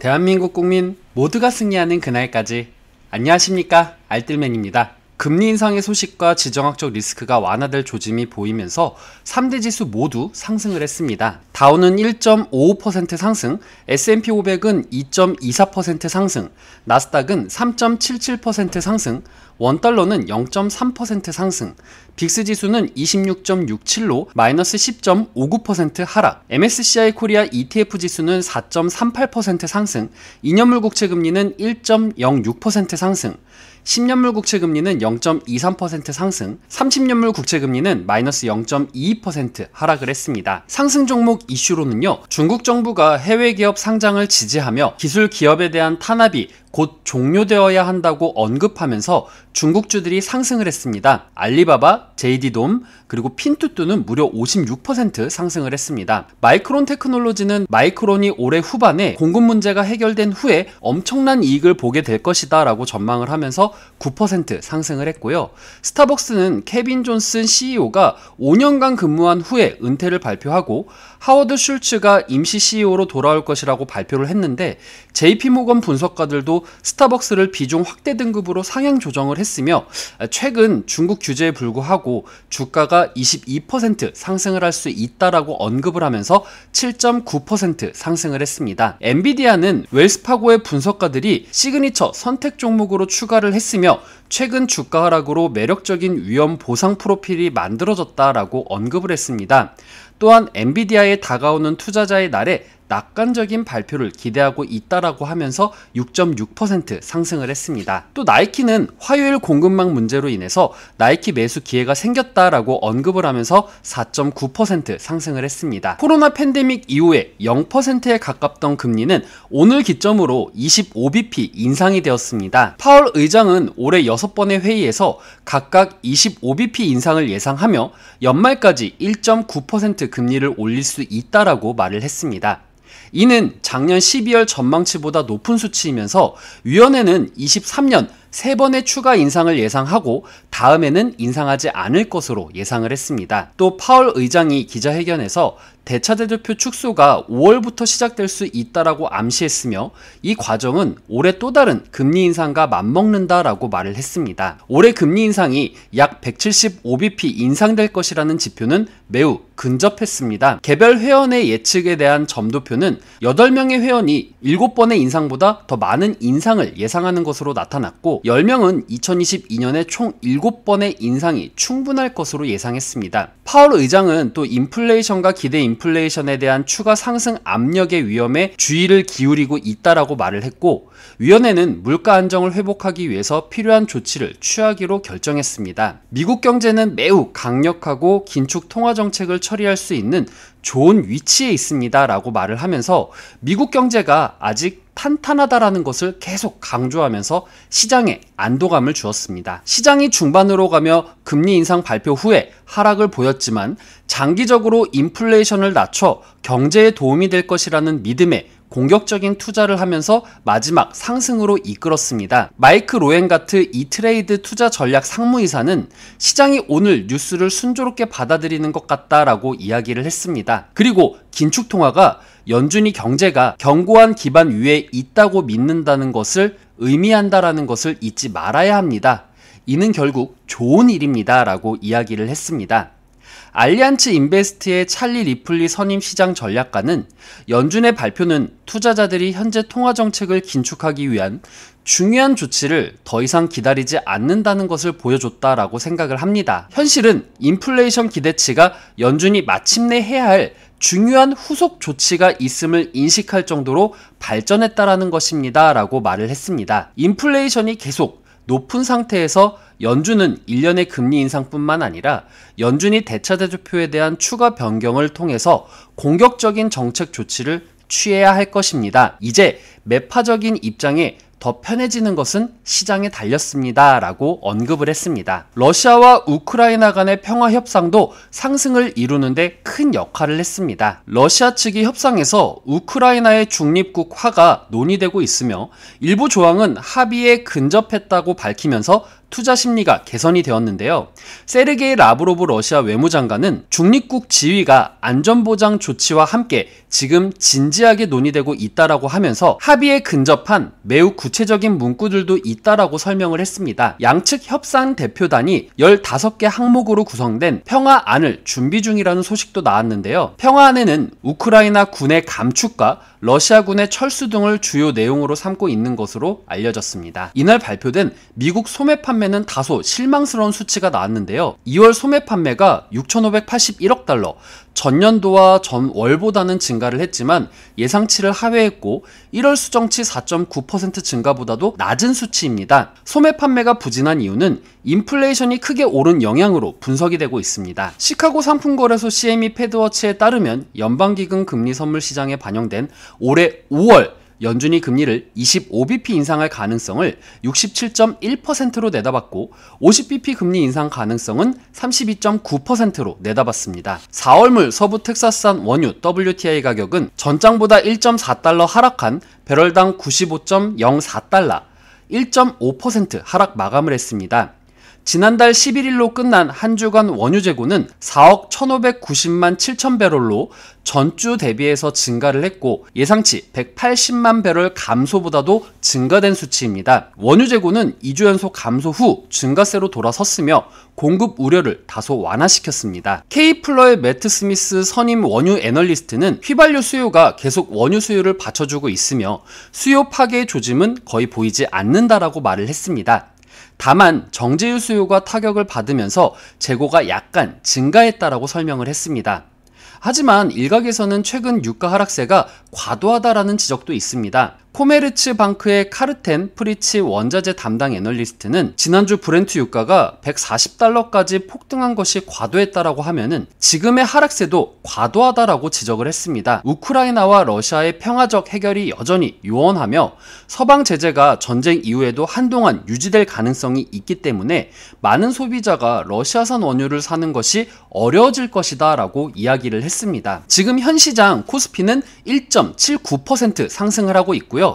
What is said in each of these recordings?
대한민국 국민 모두가 승리하는 그날까지. 안녕하십니까, 알뜰맨입니다. 금리 인상의 소식과 지정학적 리스크가 완화될 조짐이 보이면서 3대 지수 모두 상승을 했습니다. 다우는 1.55% 상승, S&P 500은 2.24% 상승, 나스닥은 3.77% 상승, 원달러는 0.3% 상승, 빅스 지수는 26.67로 마이너스 10.59% 하락, MSCI 코리아 ETF 지수는 4.38% 상승, 2년물 국채금리는 1.06% 상승, 10년물 국채금리는 0.23% 상승, 30년물 국채금리는 마이너스 0.22% 하락을 했습니다. 상승 종목 이슈로는요, 중국 정부가 해외 기업 상장을 지지하며 기술 기업에 대한 탄압이 곧 종료되어야 한다고 언급하면서 중국주들이 상승을 했습니다. 알리바바, JD돔, 그리고 핀투투는 무려 56% 상승을 했습니다. 마이크론 테크놀로지는 마이크론이 올해 후반에 공급 문제가 해결된 후에 엄청난 이익을 보게 될 것이다 라고 전망을 하면서 9% 상승을 했고요. 스타벅스는 케빈 존슨 CEO가 5년간 근무한 후에 은퇴를 발표하고 하워드 슐츠가 임시 CEO로 돌아올 것이라고 발표를 했는데, JP모건 분석가들도 스타벅스를 비중 확대 등급으로 상향 조정을 했으며, 최근 중국 규제에 불구하고 주가가 22% 상승을 할 수 있다라고 언급을 하면서 7.9% 상승을 했습니다. 엔비디아는 웰스파고의 분석가들이 시그니처 선택 종목으로 추가를 했으며, 최근 주가 하락으로 매력적인 위험 보상 프로필이 만들어졌다라고 언급을 했습니다. 또한 엔비디아에 다가오는 투자자의 날에 낙관적인 발표를 기대하고 있다라고 하면서 6.6% 상승을 했습니다. 또 나이키는 화요일 공급망 문제로 인해서 나이키 매수 기회가 생겼다라고 언급을 하면서 4.9% 상승을 했습니다. 코로나 팬데믹 이후에 0%에 가깝던 금리는 오늘 기점으로 25bp 인상이 되었습니다. 파월 의장은 올해 6번의 회의에서 각각 25bp 인상을 예상하며 연말까지 1.9% 금리를 올릴 수 있다라고 말을 했습니다. 이는 작년 12월 전망치보다 높은 수치이면서 위원회는 23년 3번의 추가 인상을 예상하고 다음에는 인상하지 않을 것으로 예상을 했습니다. 또 파월 의장이 기자회견에서 대차대 대표 축소가 5월부터 시작될 수 있다라고 암시했으며, 이 과정은 올해 또 다른 금리 인상과 맞먹는다라고 말을 했습니다. 올해 금리 인상이 약 175bp 인상될 것이라는 지표는 매우 근접했습니다. 개별 회원의 예측에 대한 점도표는 8명의 회원이 7번의 인상보다 더 많은 인상을 예상하는 것으로 나타났고, 10명은 2022년에 총 7번의 인상이 충분할 것으로 예상했습니다. 파월 의장은 또 인플레이션과 기대 인플레이션에 대한 추가 상승 압력의 위험에 주의를 기울이고 있다라고 말을 했고, 위원회는 물가 안정을 회복하기 위해서 필요한 조치를 취하기로 결정했습니다. 미국 경제는 매우 강력하고 긴축 통화 정책을 처리할 수 있는 좋은 위치에 있습니다 라고 말을 하면서 미국 경제가 아직 탄탄하다라는 것을 계속 강조하면서 시장에 안도감을 주었습니다. 시장이 중반으로 가며 금리 인상 발표 후에 하락을 보였지만 장기적으로 인플레이션을 낮춰 경제에 도움이 될 것이라는 믿음에 공격적인 투자를 하면서 마지막 상승으로 이끌었습니다. 마이크 로엔가트 이트레이드 투자 전략 상무이사는 시장이 오늘 뉴스를 순조롭게 받아들이는 것 같다라고 이야기를 했습니다. 그리고 긴축 통화가 연준이 경제가 견고한 기반 위에 있다고 믿는다는 것을 의미한다라는 것을 잊지 말아야 합니다. 이는 결국 좋은 일입니다 라고 이야기를 했습니다. 알리안츠 인베스트의 찰리 리플리 선임 시장 전략가는 연준의 발표는 투자자들이 현재 통화 정책을 긴축하기 위한 중요한 조치를 더 이상 기다리지 않는다는 것을 보여줬다라고 생각을 합니다. 현실은 인플레이션 기대치가 연준이 마침내 해야 할 중요한 후속 조치가 있음을 인식할 정도로 발전했다라는 것입니다 라고 말을 했습니다. 인플레이션이 계속 높은 상태에서 연준은 1년의 금리 인상뿐만 아니라 연준이 대차대 조표에 대한 추가 변경을 통해서 공격적인 정책 조치를 취해야 할 것입니다. 이제 매파적인 입장에 더 편해지는 것은 시장에 달렸습니다 라고 언급을 했습니다. 러시아와 우크라이나 간의 평화 협상도 상승을 이루는데 큰 역할을 했습니다. 러시아 측이 협상에서 우크라이나의 중립국화가 논의되고 있으며 일부 조항은 합의에 근접했다고 밝히면서 투자 심리가 개선이 되었는데요. 세르게이 라브로브 러시아 외무장관은 중립국 지위가 안전보장 조치와 함께 지금 진지하게 논의되고 있다라고 하면서 합의에 근접한 매우 구체적인 문구들도 있다라고 설명을 했습니다. 양측 협상 대표단이 15개 항목으로 구성된 평화안을 준비 중이라는 소식도 나왔는데요. 평화안에는 우크라이나 군의 감축과 러시아군의 철수 등을 주요 내용으로 삼고 있는 것으로 알려졌습니다. 이날 발표된 미국 소매 판매는 다소 실망스러운 수치가 나왔는데요. 2월 소매 판매가 6,581억 달러, 전년도와 전월보다는 증가를 했지만 예상치를 하회했고 1월 수정치 4.9% 증가보다도 낮은 수치입니다. 소매 판매가 부진한 이유는 인플레이션이 크게 오른 영향으로 분석이 되고 있습니다. 시카고 상품거래소 CME 패드워치에 따르면 연방기금 금리 선물 시장에 반영된 올해 5월 연준이 금리를 25bp 인상할 가능성을 67.1%로 내다봤고 50bp 금리 인상 가능성은 32.9%로 내다봤습니다. 4월물 서부 텍사스산 원유 WTI 가격은 전장보다 1.4달러 하락한 배럴당 95.04달러, 1.5% 하락 마감을 했습니다. 지난달 11일로 끝난 한 주간 원유 재고는 4억 1,590만 7천 배럴로 전주 대비해서 증가를 했고 예상치 180만 배럴 감소보다도 증가된 수치입니다. 원유 재고는 2주 연속 감소 후 증가세로 돌아섰으며 공급 우려를 다소 완화시켰습니다. K플러의 매트 스미스 선임 원유 애널리스트는 휘발유 수요가 계속 원유 수요를 받쳐주고 있으며 수요 파괴의 조짐은 거의 보이지 않는다라고 말을 했습니다. 다만 정제유 수요가 타격을 받으면서 재고가 약간 증가했다라고 설명을 했습니다. 하지만 일각에서는 최근 유가 하락세가 과도하다라는 지적도 있습니다. 코메르츠 방크의 카르텐 프리치 원자재 담당 애널리스트는 지난주 브렌트 유가가 140달러까지 폭등한 것이 과도했다라고 하면은 지금의 하락세도 과도하다라고 지적을 했습니다. 우크라이나와 러시아의 평화적 해결이 여전히 요원하며 서방 제재가 전쟁 이후에도 한동안 유지될 가능성이 있기 때문에 많은 소비자가 러시아산 원유를 사는 것이 어려워질 것이다 라고 이야기를 했습니다. 지금 현 시장 코스피는 1.79% 상승을 하고 있고요.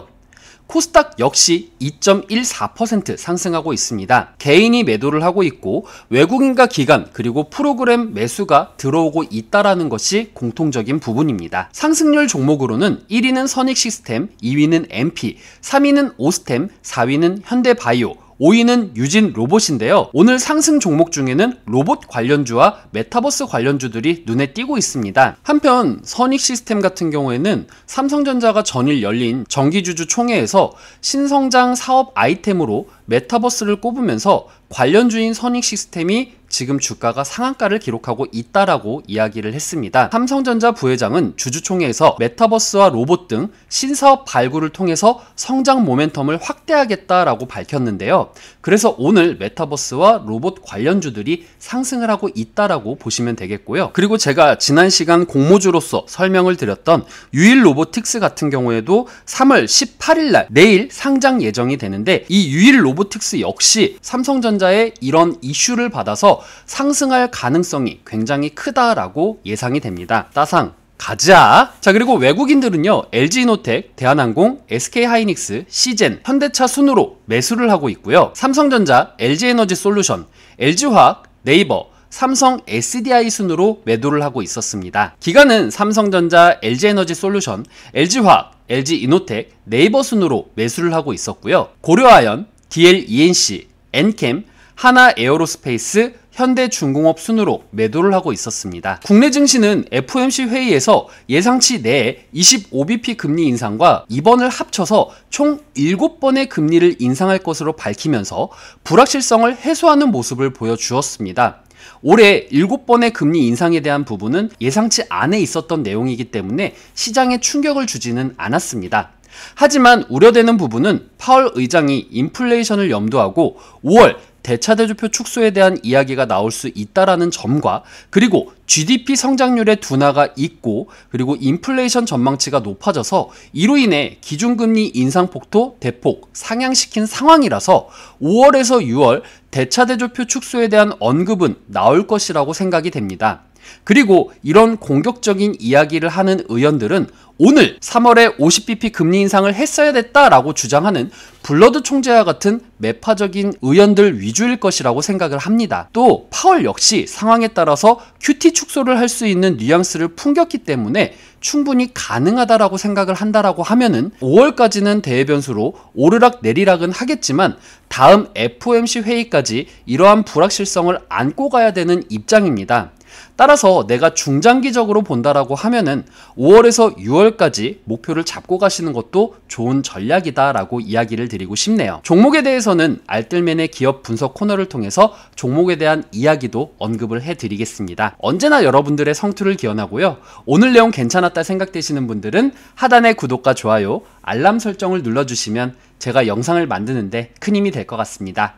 코스닥 역시 2.14% 상승하고 있습니다. 개인이 매도를 하고 있고 외국인과 기관 그리고 프로그램 매수가 들어오고 있다라는 것이 공통적인 부분입니다. 상승률 종목으로는 1위는 선익시스템, 2위는 MP, 3위는 오스템, 4위는 현대바이오, 5위는 유진 로봇인데요. 오늘 상승 종목 중에는 로봇 관련주와 메타버스 관련주들이 눈에 띄고 있습니다. 한편 선익시스템 같은 경우에는 삼성전자가 전일 열린 정기주주 총회에서 신성장 사업 아이템으로 메타버스를 꼽으면서 관련주인 선익시스템이 지금 주가가 상한가를 기록하고 있다라고 이야기를 했습니다. 삼성전자 부회장은 주주총회에서 메타버스와 로봇 등 신사업 발굴을 통해서 성장 모멘텀을 확대하겠다라고 밝혔는데요. 그래서 오늘 메타버스와 로봇 관련주들이 상승을 하고 있다라고 보시면 되겠고요. 그리고 제가 지난 시간 공모주로서 설명을 드렸던 유일 로보틱스 같은 경우에도 3월 18일 날 내일 상장 예정이 되는데 이 유일 로보틱스 역시 삼성전자의 이런 이슈를 받아서 상승할 가능성이 굉장히 크다라고 예상이 됩니다. 따상 가자. 자, 그리고 외국인들은요, LG이노텍, 대한항공, SK하이닉스, 시젠, 현대차 순으로 매수를 하고 있고요. 삼성전자, LG에너지솔루션, LG화학, 네이버, 삼성 SDI 순으로 매도를 하고 있었습니다. 기관은 삼성전자, LG에너지솔루션, LG화학, LG이노텍, 네이버 순으로 매수를 하고 있었고요. 고려아연, DLENC, 엔캠, 하나에어로스페이스, 현대중공업 순으로 매도를 하고 있었습니다. 국내 증시는 FOMC 회의에서 예상치 내에 25bp 금리 인상과 이번을 합쳐서 총 7번의 금리를 인상할 것으로 밝히면서 불확실성을 해소하는 모습을 보여주었습니다. 올해 7번의 금리 인상에 대한 부분은 예상치 안에 있었던 내용이기 때문에 시장에 충격을 주지는 않았습니다. 하지만 우려되는 부분은 파월 의장이 인플레이션을 염두하고 5월 대차대조표 축소에 대한 이야기가 나올 수 있다라는 점과 그리고 GDP 성장률의 둔화가 있고 그리고 인플레이션 전망치가 높아져서 이로 인해 기준금리 인상폭도 대폭 상향시킨 상황이라서 5월에서 6월 대차대조표 축소에 대한 언급은 나올 것이라고 생각이 됩니다. 그리고 이런 공격적인 이야기를 하는 의원들은 오늘 3월에 50bp 금리 인상을 했어야 됐다라고 주장하는 블러드 총재와 같은 매파적인 의원들 위주일 것이라고 생각을 합니다. 또 파월 역시 상황에 따라서 QT 축소를 할 수 있는 뉘앙스를 풍겼기 때문에 충분히 가능하다라고 생각을 한다라고 하면은 5월까지는 대외 변수로 오르락 내리락은 하겠지만 다음 FOMC 회의까지 이러한 불확실성을 안고 가야 되는 입장입니다. 따라서 내가 중장기적으로 본다라고 하면은 5월에서 6월까지 목표를 잡고 가시는 것도 좋은 전략이다라고 이야기를 드리고 싶네요. 종목에 대해서는 알뜰맨의 기업 분석 코너를 통해서 종목에 대한 이야기도 언급을 해드리겠습니다. 언제나 여러분들의 성투를 기원하고요. 오늘 내용 괜찮았다 생각되시는 분들은 하단의 구독과 좋아요, 알람 설정을 눌러주시면 제가 영상을 만드는데 큰 힘이 될 것 같습니다.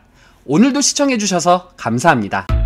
오늘도 시청해주셔서 감사합니다.